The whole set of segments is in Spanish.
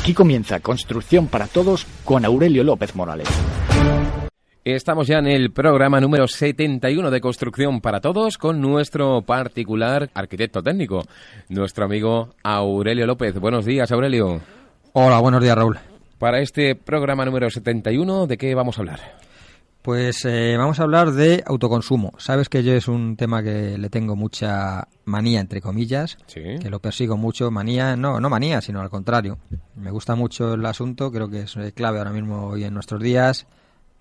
Aquí comienza Construcción para Todos con Aurelio López Morales. Estamos ya en el programa número 71 de Construcción para Todos con nuestro particular arquitecto técnico, nuestro amigo Aurelio López. Buenos días, Aurelio. Hola, buenos días, Raúl. Para este programa número 71, ¿de qué vamos a hablar? Pues vamos a hablar de autoconsumo. Sabes que yo es un tema que le tengo mucha manía, entre comillas, Sí. Que lo persigo mucho. Manía, no manía, sino al contrario. Me gusta mucho el asunto, creo que es clave ahora mismo hoy en nuestros días,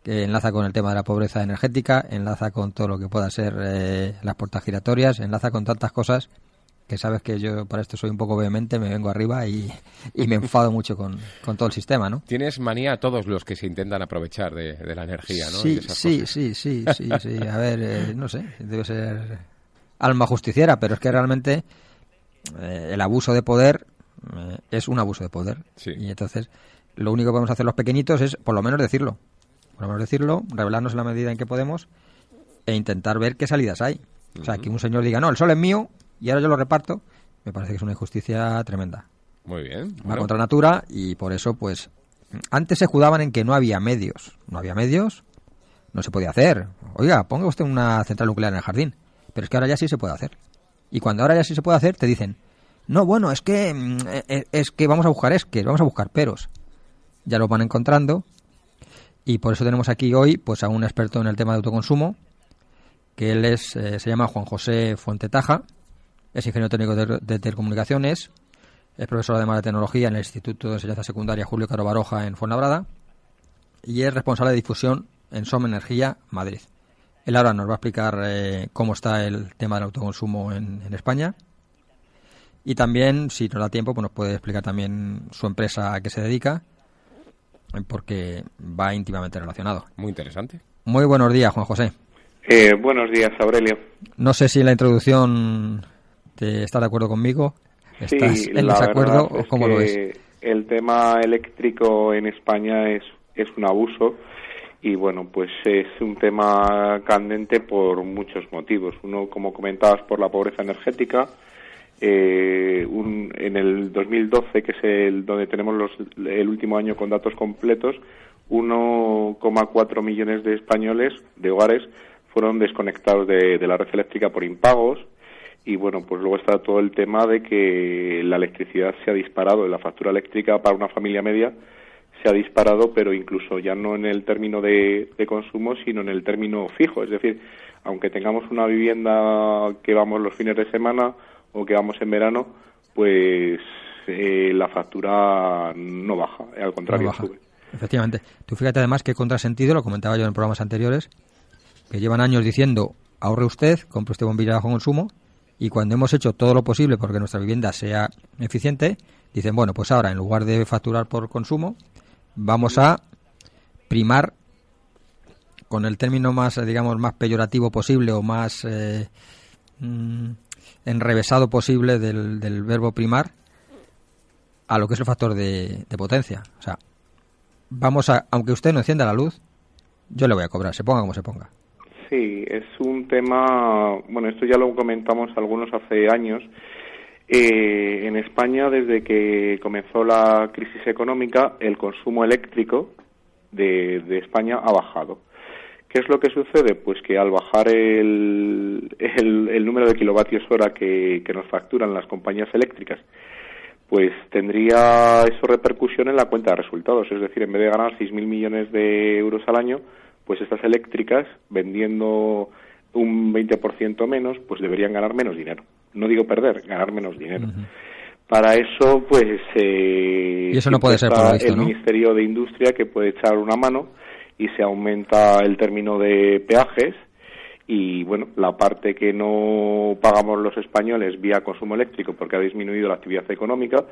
que enlaza con el tema de la pobreza energética, enlaza con todo lo que pueda ser las puertas giratorias, enlaza con tantas cosas que sabes que yo para esto soy un poco vehemente, me vengo arriba y me enfado mucho con todo el sistema, ¿no? Tienes manía a todos los que se intentan aprovechar de la energía, ¿no? Sí. A ver, no sé, debe ser alma justiciera, pero es que realmente el abuso de poder es un abuso de poder. Sí. Y entonces lo único que podemos hacer los pequeñitos es por lo menos decirlo. Revelarnos en la medida en que podemos e intentar ver qué salidas hay. O sea, que un señor diga, no, el sol es mío y ahora yo lo reparto, me parece que es una injusticia tremenda. Muy bien. Va contra natura y por eso, pues, antes se escudaban en que no había medios. No había medios, no se podía hacer. Oiga, ponga usted una central nuclear en el jardín. Pero es que ahora ya sí se puede hacer. Y cuando ahora ya sí se puede hacer, te dicen, no, bueno, es que vamos a buscar peros. Ya lo van encontrando. Y por eso tenemos aquí hoy pues a un experto en el tema de autoconsumo, que él se llama Juan José Fuentetaja, es ingeniero técnico de telecomunicaciones, es profesor además de tecnología en el Instituto de Enseñanza Secundaria Julio Caro Baroja en Fuenlabrada y es responsable de difusión en SOM Energía Madrid. Él ahora nos va a explicar cómo está el tema del autoconsumo en España y también, si nos da tiempo, pues nos puede explicar también su empresa a qué se dedica, porque va íntimamente relacionado. Muy interesante. Muy buenos días, Juan José. Buenos días, Aurelio. No sé si en la introducción estás de acuerdo conmigo, estás sí, en desacuerdo o cómo lo ves. El tema eléctrico en España es un abuso y bueno, pues es un tema candente por muchos motivos. Uno, como comentabas, por la pobreza energética. En el 2012, que es donde tenemos el último año con datos completos, 1,4 millones de españoles, de hogares, fueron desconectados de la red eléctrica por impagos. Y bueno, pues luego está todo el tema de que la electricidad se ha disparado, la factura eléctrica para una familia media se ha disparado, pero incluso ya no en el término de consumo, sino en el término fijo. Es decir, aunque tengamos una vivienda que vamos los fines de semana o que vamos en verano, pues la factura no baja, al contrario, sube. Efectivamente. Tú fíjate además qué contrasentido, lo comentaba yo en programas anteriores, que llevan años diciendo, ahorre usted, compre usted bombilla de bajo consumo, y cuando hemos hecho todo lo posible porque nuestra vivienda sea eficiente, dicen, bueno, pues ahora en lugar de facturar por consumo, vamos a primar, con el término más, digamos, más peyorativo posible o más enrevesado posible del verbo primar, a lo que es el factor de potencia. O sea, aunque usted no encienda la luz, yo le voy a cobrar, se ponga como se ponga. Sí, es un tema, bueno, esto ya lo comentamos algunos hace años. En España, desde que comenzó la crisis económica, el consumo eléctrico de España ha bajado. ¿Qué es lo que sucede? Pues que al bajar el número de kilovatios hora que nos facturan las compañías eléctricas, pues tendría eso repercusión en la cuenta de resultados. Es decir, en vez de ganar 6.000 millones de euros al año, pues estas eléctricas, vendiendo un 20% menos, pues deberían ganar menos dinero. No digo perder, ganar menos dinero. Uh-huh. Para eso, pues... y eso no puede ser, por lo visto, el Ministerio de Industria, que puede echar una mano, y se aumenta el término de peajes, y bueno, la parte que no pagamos los españoles vía consumo eléctrico porque ha disminuido la actividad económica,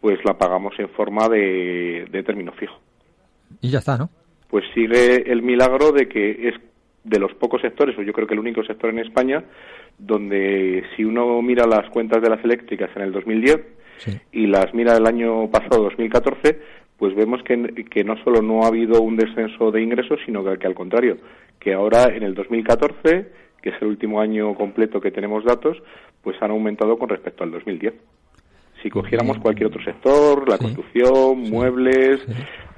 pues la pagamos en forma de término fijo. Y ya está, ¿no? Pues sigue el milagro de que es de los pocos sectores, o yo creo que el único sector en España, donde si uno mira las cuentas de las eléctricas en el 2010 sí. y las mira el año pasado, 2014, pues vemos que no solo no ha habido un descenso de ingresos, sino que al contrario, que ahora en el 2014, que es el último año completo que tenemos datos, pues han aumentado con respecto al 2010. Si cogiéramos cualquier otro sector, la construcción, muebles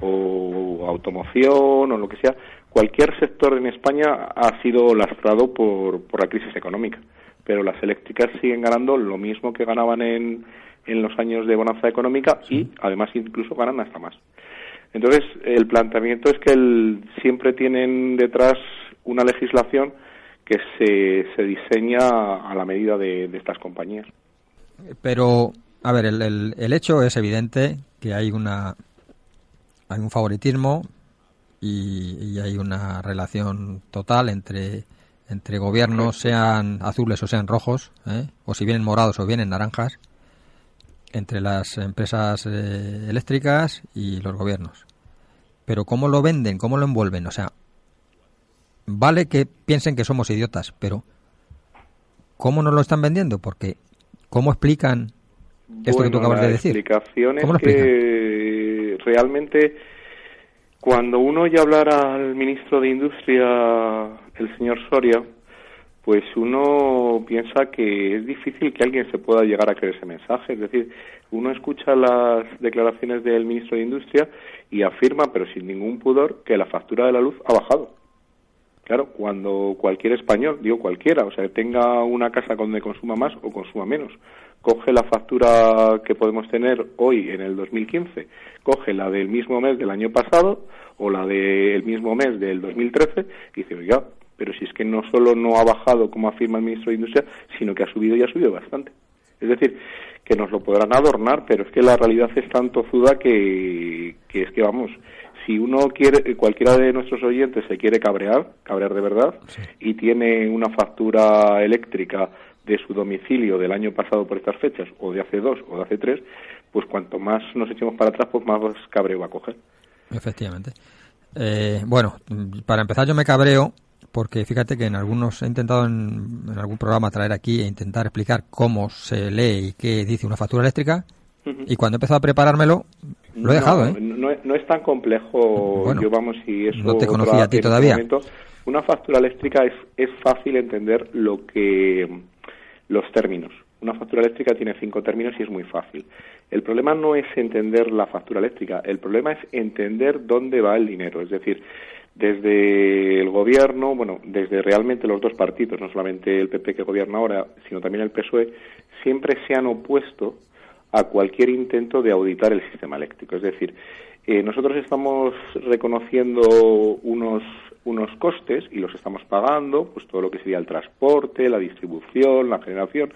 o automoción o lo que sea, cualquier sector en España ha sido lastrado por la crisis económica. Pero las eléctricas siguen ganando lo mismo que ganaban en los años de bonanza económica y además incluso ganan hasta más. Entonces, el planteamiento es que siempre tienen detrás una legislación que se diseña a la medida de estas compañías. Pero, a ver, el hecho es evidente que hay un favoritismo y hay una relación total entre gobiernos, sean azules o sean rojos, o si vienen morados o vienen naranjas, entre las empresas eléctricas y los gobiernos. Pero ¿cómo lo venden? ¿Cómo lo envuelven? O sea, vale que piensen que somos idiotas, pero ¿cómo nos lo están vendiendo? Porque ¿cómo explican esto que tú acabas de decir? ¿Cómo lo explican? Que realmente cuando uno oye hablar al ministro de Industria, el señor Soria, pues uno piensa que es difícil que alguien se pueda llegar a creer ese mensaje. Es decir, uno escucha las declaraciones del ministro de Industria y afirma, pero sin ningún pudor, que la factura de la luz ha bajado. Claro, cuando cualquier español, digo cualquiera, o sea, que tenga una casa donde consuma más o consuma menos, coge la factura que podemos tener hoy en el 2015, coge la del mismo mes del año pasado o la del mismo mes del 2013 y dice, oiga, pero si es que no solo no ha bajado, como afirma el ministro de Industria, sino que ha subido y ha subido bastante. Es decir, que nos lo podrán adornar, pero es que la realidad es tan tozuda que es que, vamos, si uno quiere, cualquiera de nuestros oyentes se quiere cabrear de verdad, y tiene una factura eléctrica de su domicilio del año pasado por estas fechas, o de hace 2 o de hace 3, pues cuanto más nos echemos para atrás, pues más cabreo va a coger. Efectivamente. Bueno, para empezar yo me cabreo porque fíjate que en algunos he intentado en algún programa traer aquí e intentar explicar cómo se lee y qué dice una factura eléctrica, y cuando he empezado a preparármelo lo he dejado. No es tan complejo. Bueno, yo vamos, si eso no te conocía a ti todavía. Una factura eléctrica es fácil entender los términos. Una factura eléctrica tiene 5 términos y es muy fácil. El problema no es entender la factura eléctrica, el problema es entender dónde va el dinero. Es decir, desde el gobierno, desde realmente los dos partidos, no solamente el PP que gobierna ahora, sino también el PSOE, siempre se han opuesto a cualquier intento de auditar el sistema eléctrico. Es decir, nosotros estamos reconociendo unos costes y los estamos pagando, pues todo lo que sería el transporte, la distribución, la generación,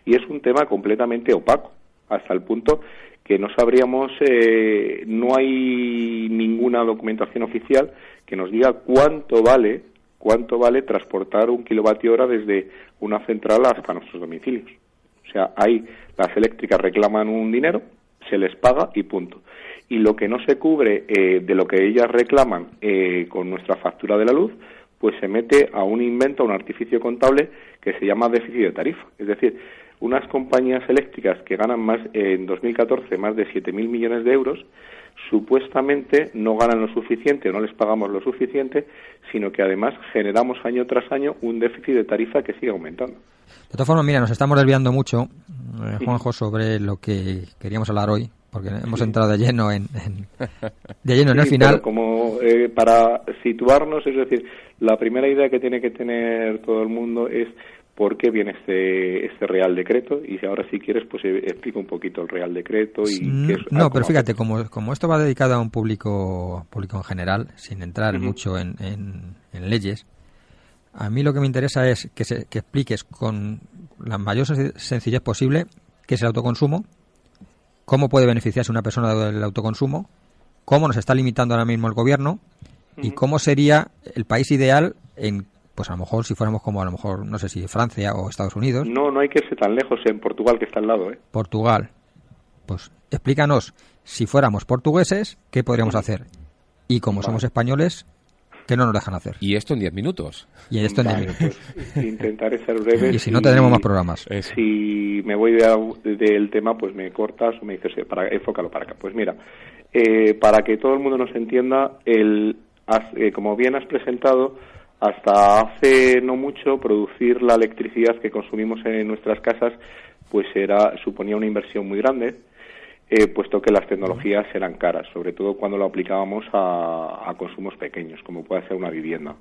y es un tema completamente opaco, hasta el punto que no sabríamos, no hay ninguna documentación oficial que nos diga cuánto vale transportar 1 kilovatio hora desde una central hasta nuestros domicilios. O sea, ahí las eléctricas reclaman un dinero, se les paga y punto. Y lo que no se cubre de lo que ellas reclaman con nuestra factura de la luz, pues se mete a un invento, a un artificio contable que se llama déficit de tarifa. Es decir, unas compañías eléctricas que ganan en 2014 más de 7.000 millones de euros, supuestamente no ganan lo suficiente o no les pagamos lo suficiente, sino que además generamos año tras año un déficit de tarifa que sigue aumentando. De todas formas, mira, nos estamos desviando mucho, Juanjo, sobre lo que queríamos hablar hoy, porque hemos entrado de lleno en el final. Pero como para situarnos, es decir, la primera idea que tiene que tener todo el mundo es por qué viene este Real Decreto, y ahora si quieres pues explico un poquito el Real Decreto y qué es. No, pero fíjate, como esto va dedicado a un público en general, sin entrar mucho en leyes, a mí lo que me interesa es que expliques con la mayor sencillez posible qué es el autoconsumo, cómo puede beneficiarse una persona del autoconsumo, cómo nos está limitando ahora mismo el gobierno y cómo sería el país ideal pues a lo mejor si fuéramos como no sé si Francia o Estados Unidos. No hay que irse tan lejos, en Portugal, que está al lado. Portugal. Pues explícanos, si fuéramos portugueses, ¿qué podríamos hacer? Y como somos españoles, ¿qué no nos dejan hacer? Y esto en 10 minutos. Y esto en 10 minutos. Pues, intentaré ser breve. Y si no, tendremos más programas. Si me voy del tema, pues me cortas o me dices, enfócalo para acá. Pues mira, para que todo el mundo nos entienda, como bien has presentado, hasta hace no mucho producir la electricidad que consumimos en nuestras casas pues suponía una inversión muy grande, puesto que las tecnologías eran caras, sobre todo cuando lo aplicábamos a consumos pequeños, como puede ser una vivienda.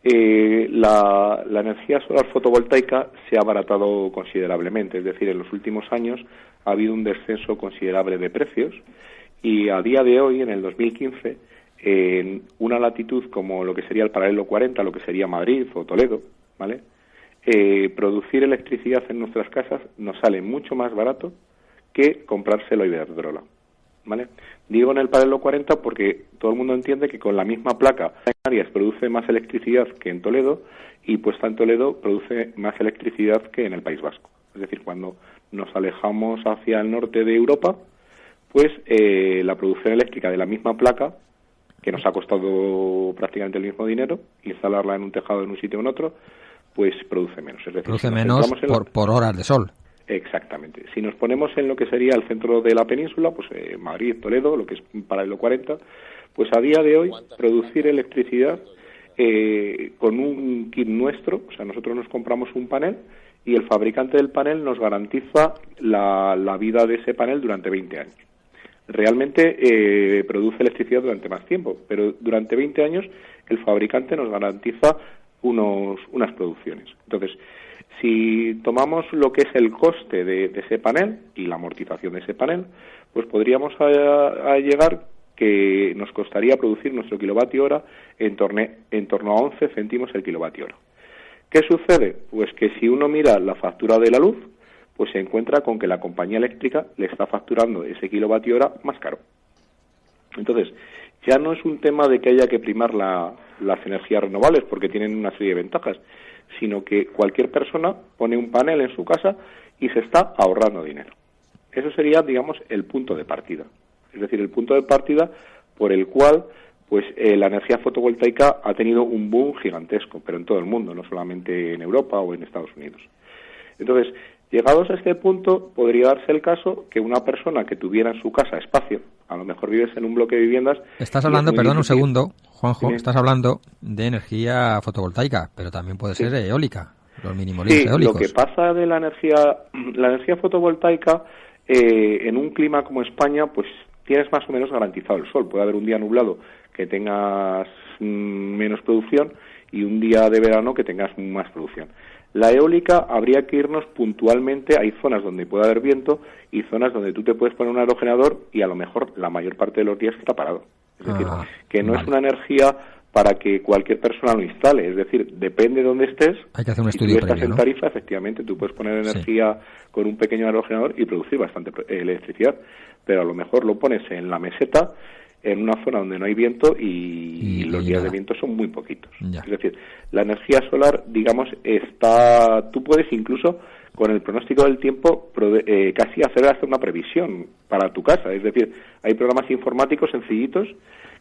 La energía solar fotovoltaica se ha abaratado considerablemente, es decir, en los últimos años ha habido un descenso considerable de precios y a día de hoy, en el 2015, en una latitud como lo que sería el paralelo 40, lo que sería Madrid o Toledo, ¿vale? Producir electricidad en nuestras casas nos sale mucho más barato que comprárselo a Iberdrola, ¿vale? Digo en el paralelo 40 porque todo el mundo entiende que con la misma placa en Canarias produce más electricidad que en Toledo y puesta en Toledo produce más electricidad que en el País Vasco. Es decir, cuando nos alejamos hacia el norte de Europa, pues la producción eléctrica de la misma placa, que nos ha costado prácticamente el mismo dinero, instalarla en un tejado en un sitio o en otro, pues produce menos. Es decir, produce menos por horas de sol. Exactamente. Si nos ponemos en lo que sería el centro de la península, pues Madrid, Toledo, lo que es paralelo 40, pues a día de hoy producir electricidad con un kit nuestro, o sea, nosotros nos compramos un panel y el fabricante del panel nos garantiza la vida de ese panel durante 20 años. Realmente produce electricidad durante más tiempo, pero durante 20 años el fabricante nos garantiza unas producciones. Entonces, si tomamos lo que es el coste de ese panel y la amortización de ese panel, pues podríamos a llegar que nos costaría producir nuestro kilovatio hora en torno a 11 céntimos el kilovatio hora. ¿Qué sucede? Pues que si uno mira la factura de la luz, pues se encuentra con que la compañía eléctrica le está facturando ese kilovatio hora más caro. Entonces, ya no es un tema de que haya que primar las energías renovables, porque tienen una serie de ventajas, sino que cualquier persona pone un panel en su casa y se está ahorrando dinero. Eso sería, digamos, el punto de partida. Es decir, el punto de partida por el cual pues la energía fotovoltaica ha tenido un boom gigantesco, pero en todo el mundo, no solamente en Europa o en Estados Unidos. Entonces, llegados a este punto, podría darse el caso que una persona que tuviera en su casa espacio, a lo mejor vives en un bloque de viviendas... Estás hablando, perdón un segundo, Juanjo, estás hablando de energía fotovoltaica, pero también puede ser eólica, los minimolinos eólicos. Lo que pasa de la energía fotovoltaica, en un clima como España, pues tienes más o menos garantizado el sol. Puede haber un día nublado que tengas menos producción y un día de verano que tengas más producción. La eólica habría que irnos puntualmente, hay zonas donde puede haber viento y zonas donde tú te puedes poner un aerogenerador y a lo mejor la mayor parte de los días está parado. Es decir, que no es una energía para que cualquier persona lo instale, es decir, depende de dónde estés. Hay que hacer un estudio previo, si tú estás en tarifa, efectivamente, tú puedes poner energía con un pequeño aerogenerador y producir bastante electricidad, pero a lo mejor lo pones en la meseta, en una zona donde no hay viento y los días de viento son muy poquitos. Ya. Es decir, la energía solar, digamos, tú puedes incluso con el pronóstico del tiempo casi hacer hasta una previsión para tu casa. Es decir, hay programas informáticos sencillitos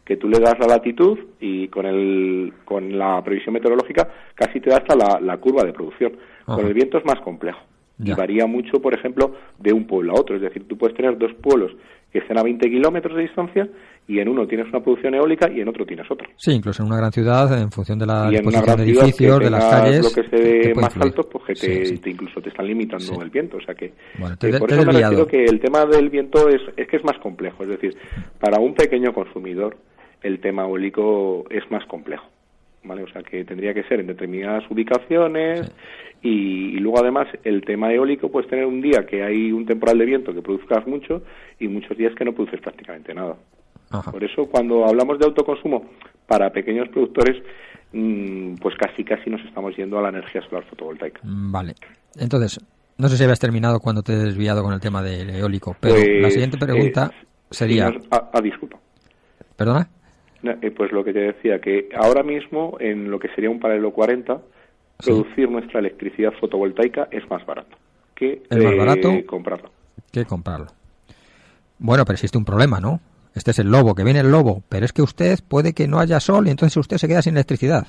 que tú le das la latitud y con la previsión meteorológica casi te da hasta la curva de producción. Ajá. Con el viento es más complejo. Ya. Y varía mucho, por ejemplo, de un pueblo a otro. Es decir, tú puedes tener dos pueblos que estén a 20 kilómetros de distancia y en uno tienes una producción eólica y en otro tienes otra. Sí, incluso en una gran ciudad, en función de la disposición de edificios, de las calles... bloques más altos, pues que te incluso te están limitando el viento. O sea que por eso me refiero que el tema del viento es que es más complejo. Es decir, para un pequeño consumidor el tema eólico es más complejo, ¿vale? O sea que tendría que ser en determinadas ubicaciones y luego además el tema eólico, pues tener un día que hay un temporal de viento que produzcas mucho y muchos días que no produces prácticamente nada. Ajá. Por eso cuando hablamos de autoconsumo para pequeños productores, pues casi nos estamos yendo a la energía solar fotovoltaica. Vale. Entonces, no sé si habías terminado cuando te he desviado con el tema del eólico, pero la siguiente pregunta sería... disculpa. ¿Perdona? Pues lo que te decía, que ahora mismo en lo que sería un paralelo 40, producir nuestra electricidad fotovoltaica es más barato que comprarla. Que comprarlo. Bueno, pero existe un problema, ¿no? Este es el lobo, que viene el lobo, pero es que usted puede que no haya sol y entonces usted se queda sin electricidad.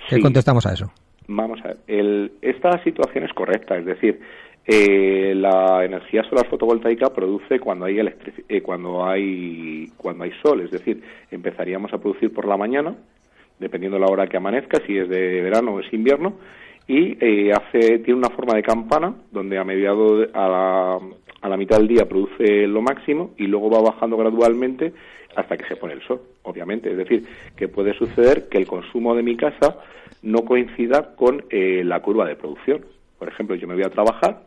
¿Qué contestamos a eso? Vamos a ver, esta situación es correcta, es decir, la energía solar fotovoltaica produce cuando hay sol, es decir, empezaríamos a producir por la mañana, dependiendo de la hora que amanezca, si es de verano o es invierno, y tiene una forma de campana donde a la mitad del día produce lo máximo y luego va bajando gradualmente hasta que se pone el sol, obviamente. Es decir, que puede suceder que el consumo de mi casa no coincida con la curva de producción. Por ejemplo, yo me voy a trabajar,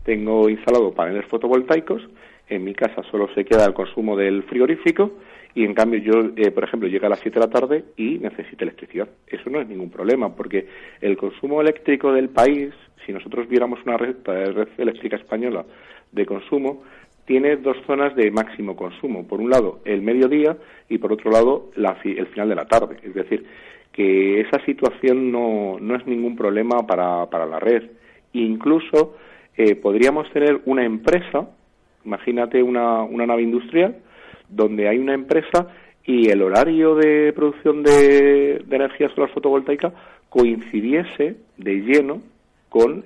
tengo instalado paneles fotovoltaicos, en mi casa solo se queda el consumo del frigorífico y en cambio yo, por ejemplo, llega a las 7 de la tarde y necesito electricidad. Eso no es ningún problema, porque el consumo eléctrico del país, si nosotros viéramos una red eléctrica española de consumo, tiene dos zonas de máximo consumo. Por un lado, el mediodía y por otro lado, el final de la tarde. Es decir, que esa situación no es ningún problema para la red. Incluso podríamos tener una empresa, imagínate una nave industrial, donde hay una empresa y el horario de producción de energía solar fotovoltaica coincidiese de lleno con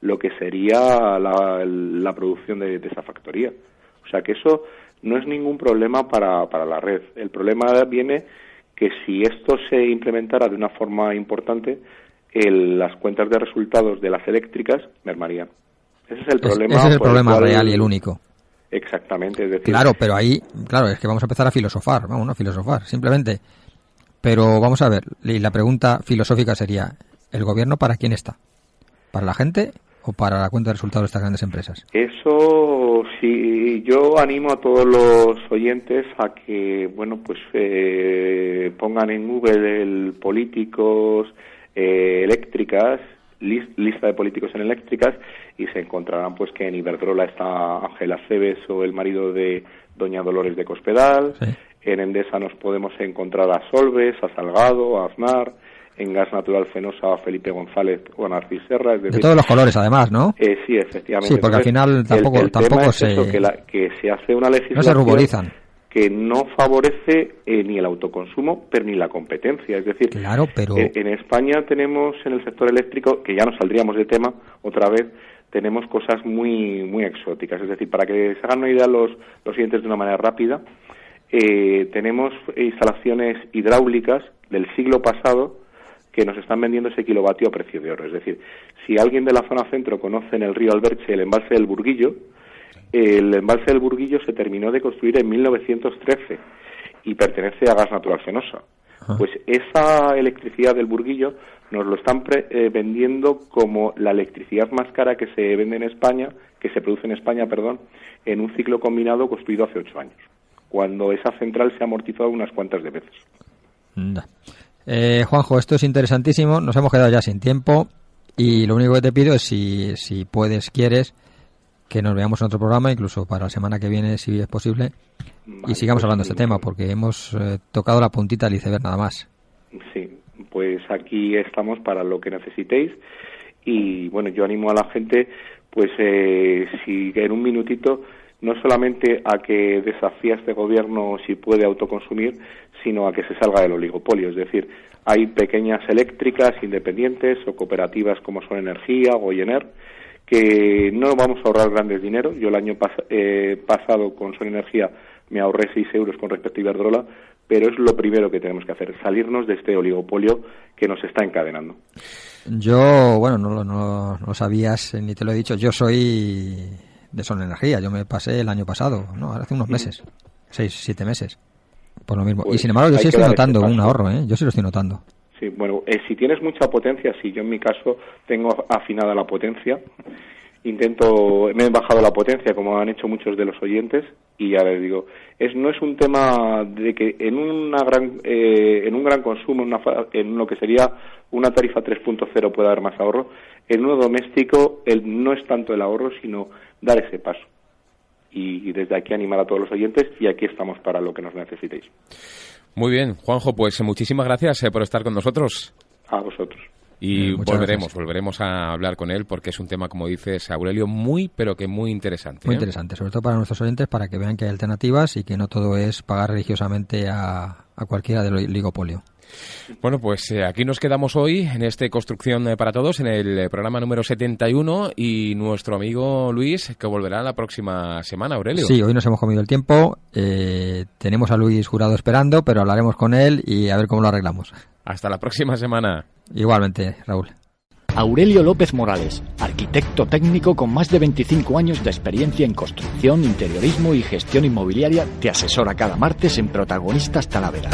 lo que sería la producción de esa factoría. O sea que eso no es ningún problema para la red. El problema viene que si esto se implementara de una forma importante, las cuentas de resultados de las eléctricas mermarían. Ese es el problema. Ese es el problema real y el único. Exactamente, es decir... Claro, pero ahí, es que vamos a empezar a filosofar, simplemente. Pero vamos a ver, y la pregunta filosófica sería, ¿el gobierno para quién está? ¿Para la gente o para la cuenta de resultados de estas grandes empresas? Eso sí, yo animo a todos los oyentes a que, pongan en Google el políticos eléctricas, lista de políticos en eléctricas, y se encontrarán pues que en Iberdrola está Ángela Cebes o el marido de doña Dolores de Cospedal. Sí. En Endesa nos podemos encontrar a Solves, a Salgado, a Aznar. En Gas Natural Fenosa a Felipe González o a Narcís Serra. Es decir, de todos los colores, además, ¿no? Sí, efectivamente. Sí, porque entonces, al final tampoco se... que se hace una legislación... No se ruborizan. Que no favorece ni el autoconsumo, pero ni la competencia. Es decir, claro, pero... en España tenemos, en el sector eléctrico, que ya nos saldríamos de tema otra vez, tenemos cosas muy muy exóticas. Es decir, para que se hagan una idea los siguientes de una manera rápida, tenemos instalaciones hidráulicas del siglo pasado que nos están vendiendo ese kilovatio a precio de oro. Es decir, si alguien de la zona centro conoce en el río Alberche el embalse del Burguillo, el embalse del Burguillo se terminó de construir en 1913 y pertenece a Gas Natural Fenosa. Pues esa electricidad del Burguillo nos lo están vendiendo como la electricidad más cara que se vende en España, que se produce en España, en un ciclo combinado construido hace 8 años, cuando esa central se ha amortizado unas cuantas de veces. Juanjo, esto es interesantísimo, nos hemos quedado ya sin tiempo y lo único que te pido es si puedes, quieres, que nos veamos en otro programa, incluso para la semana que viene, si es posible, y sigamos hablando de este tema, porque hemos tocado la puntita del iceberg nada más. Sí, pues aquí estamos para lo que necesitéis y yo animo a la gente, si en un minutito, no solamente a que desafíe a este gobierno si puede autoconsumir, sino a que se salga del oligopolio. Es decir, hay pequeñas eléctricas independientes o cooperativas como Son Energía o Goyener, que no vamos a ahorrar grandes dinero. Yo el año pasado con Son Energía me ahorré 6 euros con respecto a Iberdrola, pero es lo primero que tenemos que hacer, salirnos de este oligopolio que nos está encadenando. Yo, no lo sabías ni te lo he dicho, yo soy de Son Energía, yo me pasé el año pasado, hace unos meses, 6-7 meses, por lo mismo. Y sin embargo yo sí estoy notando un ahorro, yo sí lo estoy notando. Sí, si tienes mucha potencia, yo en mi caso tengo afinada la potencia, me he bajado la potencia como han hecho muchos de los oyentes y ya les digo, no es un tema de que en un gran consumo, en lo que sería una tarifa 3.0 pueda haber más ahorro. En uno doméstico no es tanto el ahorro, sino dar ese paso. Y desde aquí animar a todos los oyentes y aquí estamos para lo que nos necesitéis. Muy bien, Juanjo, pues muchísimas gracias por estar con nosotros. A vosotros. Y volveremos a hablar con él porque es un tema, como dices, Aurelio, muy, pero que muy interesante. Muy interesante, sobre todo para nuestros oyentes, para que vean que hay alternativas y que no todo es pagar religiosamente a cualquiera del oligopolio. Bueno, pues aquí nos quedamos hoy en este Construcción para Todos, en el programa número 71 y nuestro amigo Luis, que volverá la próxima semana, Aurelio. Sí, hoy nos hemos comido el tiempo, tenemos a Luis Jurado esperando, pero hablaremos con él y a ver cómo lo arreglamos. Hasta la próxima semana. Igualmente, Raúl. Aurelio López Morales, arquitecto técnico con más de 25 años de experiencia en construcción, interiorismo y gestión inmobiliaria, te asesora cada martes en Protagonistas Talavera.